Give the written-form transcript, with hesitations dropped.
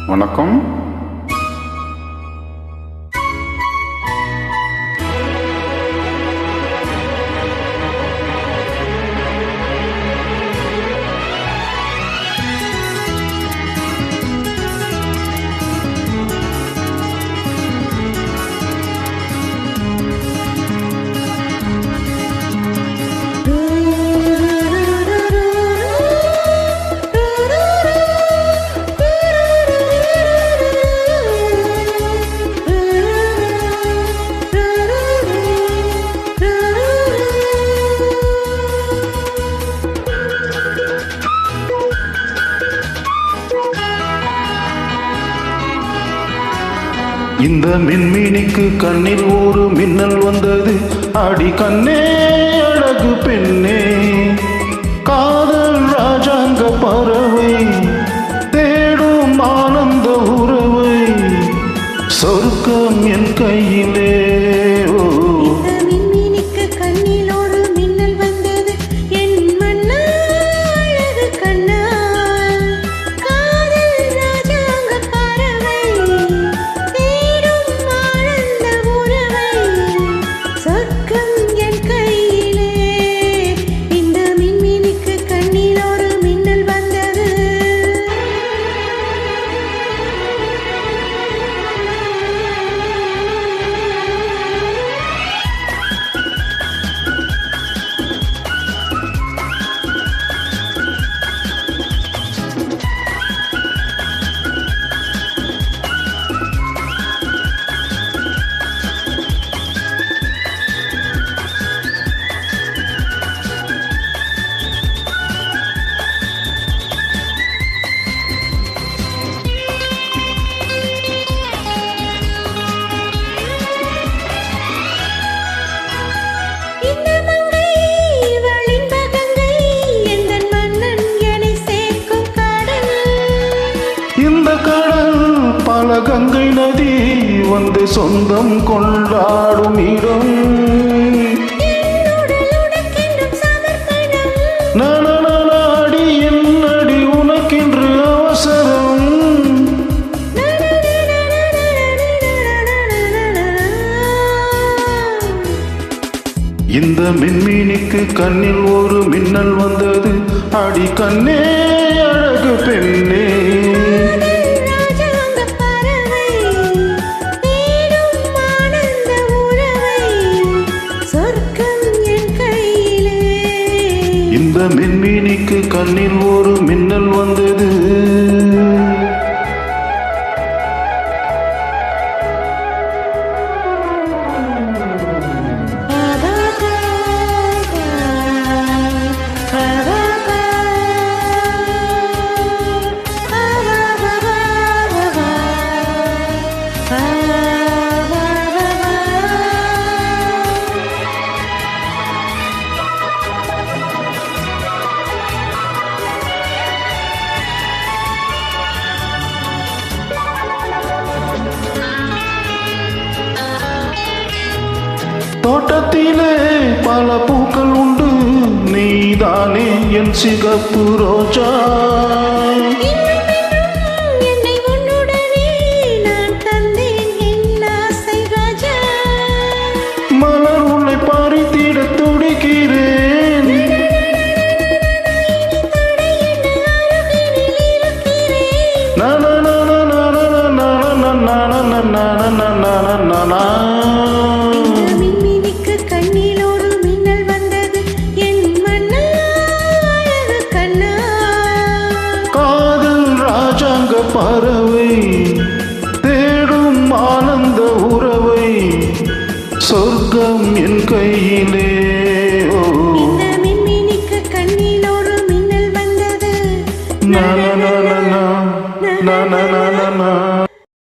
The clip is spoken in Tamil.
வணக்கம். இந்த மின்மினிக்கு கண்ணில் ஒரு மின்னல் வந்தது. அடி கண்ணே அழகு பெண்ணே, காதல் ராஜாங்க பறவை தேடும் ஆனந்த உறவை, சொர்க்கம் என் கையிலே. பல கங்கை நதி வந்து சொந்தம் கொண்டாடும் இடம். நாடி என்னடி உனக்கென்று அவசரம். இந்த மின்மினிக்கு கண்ணில் ஒரு மின்னல் வந்தது. அடி கண்ணே அழகு பெண்ணே, இந்த மின்மினிக்கு கண்ணில் ஒரு மின்னல் வந்தது. தோட்டத்திலே பல பூக்கள் உண்டு, நீதானே என் சிகப்பு ரோஜா. மலர் உன்னை பறித்திட துடிக்கிறேன். பறவை தேடும் ஆனந்த உறவை, சொர்க்கம் என் கையிலே.